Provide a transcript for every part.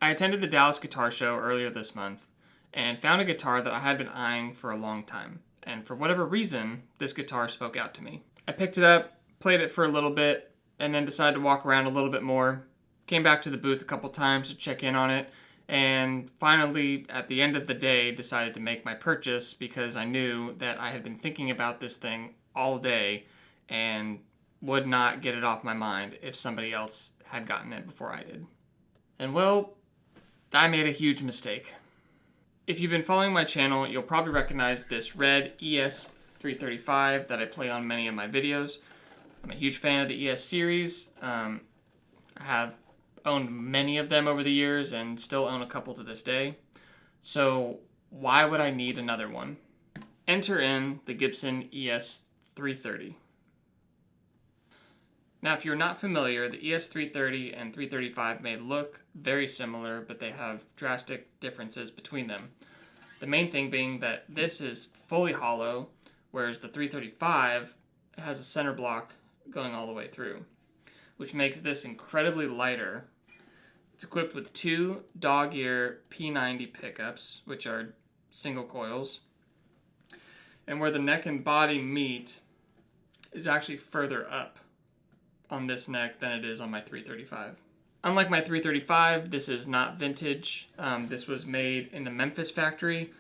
I attended the Dallas Guitar Show earlier this month and found a guitar that I had been eyeing for a long time. And for whatever reason, this guitar spoke out to me. I picked it up, played it for a little bit, and then decided to walk around a little bit more. Came back to the booth a couple times to check in on it, and finally, at the end of the day, decided to make my purchase because I knew that I had been thinking about this thing all day and would not get it off my mind if somebody else had gotten it before I did. And well, I made a huge mistake. If you've been following my channel, you'll probably recognize this red ES-335 that I play on many of my videos. I'm a huge fan of the ES series. I have owned many of them over the years and still own a couple to this day. So why would I need another one? Enter in the Gibson ES-330. Now, if you're not familiar, the ES-330 and 335 may look very similar, but they have drastic differences between them. The main thing being that this is fully hollow, whereas the 335 has a center block going all the way through, which makes this incredibly lighter. It's equipped with two dog ear P90 pickups, which are single coils, and where the neck and body meet is actually further up on this neck than it is on my 335. Unlike my 335, this is not vintage. This was made in the Memphis factory.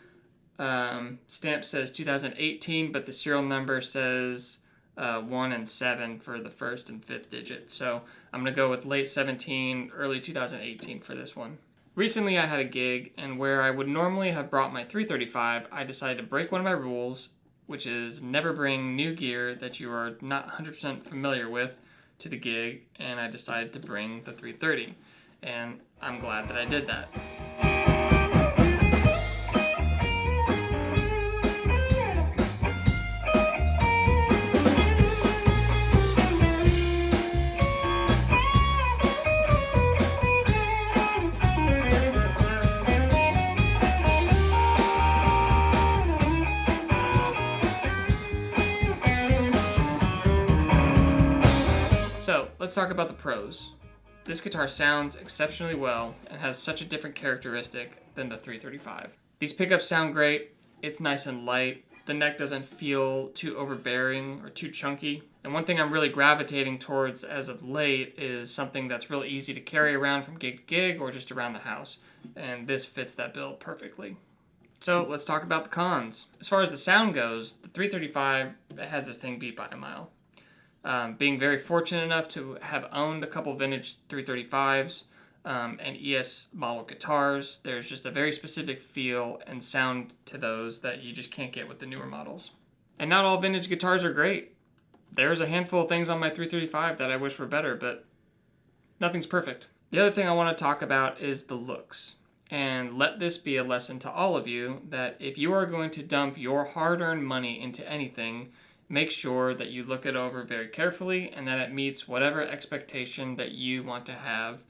Stamp says 2018, but the serial number says 1 and 7 for the first and fifth digit. So I'm going to go with late 17, early 2018 for this one. Recently I had a gig, and where I would normally have brought my 335, I decided to break one of my rules, which is never bring new gear that you are not 100% familiar with to the gig, and I decided to bring the 330, and I'm glad that I did that. So, let's talk about the pros. This guitar sounds exceptionally well and has such a different characteristic than the 335. These pickups sound great, it's nice and light, the neck doesn't feel too overbearing or too chunky. And one thing I'm really gravitating towards as of late is something that's really easy to carry around from gig to gig or just around the house. And this fits that bill perfectly. So let's talk about the cons. As far as the sound goes, the 335 has this thing beat by a mile. Being very fortunate enough to have owned a couple vintage 335s and ES model guitars, there's just a very specific feel and sound to those that you just can't get with the newer models. And not all vintage guitars are great. There's a handful of things on my 335 that I wish were better, but nothing's perfect. The other thing I want to talk about is the looks. And let this be a lesson to all of you that if you are going to dump your hard-earned money into anything, make sure that you look it over very carefully and that it meets whatever expectation that you want to have,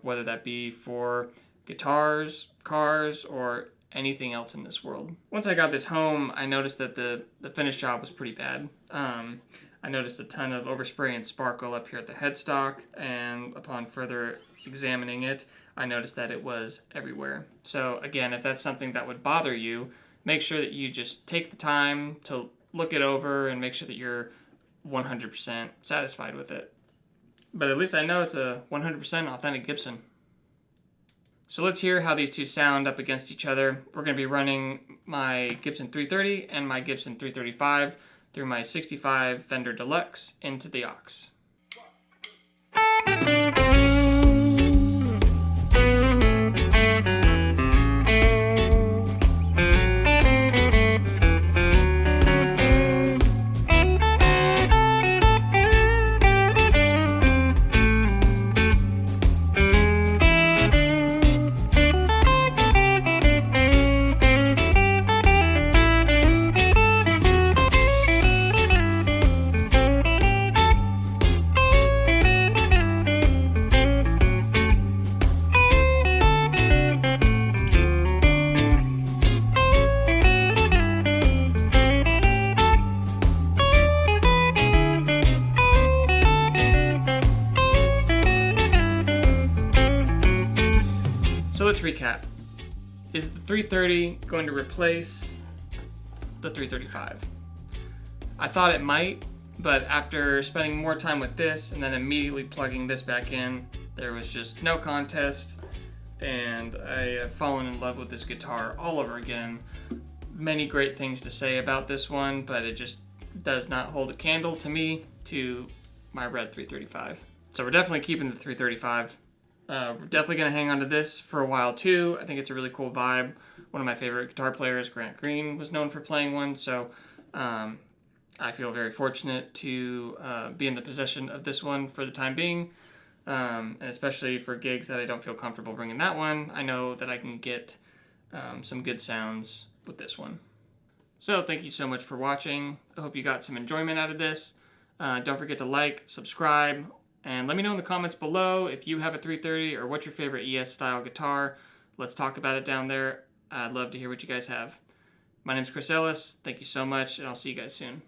whether that be for guitars, cars, or anything else in this world. Once I got this home, I noticed that the finish job was pretty bad. I noticed a ton of overspray and sparkle up here at the headstock, and upon further examining it, I noticed that it was everywhere. So again, if that's something that would bother you, make sure that you just take the time to look it over and make sure that you're 100% satisfied with it. But at least I know it's a 100% authentic Gibson. So let's hear how these two sound up against each other. We're going to be running my Gibson 330 and my Gibson 335 through my 65 Fender Deluxe into the aux. So let's recap. Is the 330 going to replace the 335? I thought it might, but after spending more time with this and then immediately plugging this back in, there was just no contest, and I have fallen in love with this guitar all over again. Many great things to say about this one, but it just does not hold a candle to me to my red 335. So we're definitely keeping the 335. We're definitely going to hang on to this for a while too. I think it's a really cool vibe. One of my favorite guitar players, Grant Green, was known for playing one, so I feel very fortunate to be in the possession of this one for the time being, and especially for gigs that I don't feel comfortable bringing that one. I know that I can get some good sounds with this one. So thank you so much for watching. I hope you got some enjoyment out of this. Don't forget to like, subscribe, and let me know in the comments below if you have a 330 or what's your favorite ES style guitar. Let's talk about it down there. I'd love to hear what you guys have. My name's Chris Ellis. Thank you so much, and I'll see you guys soon.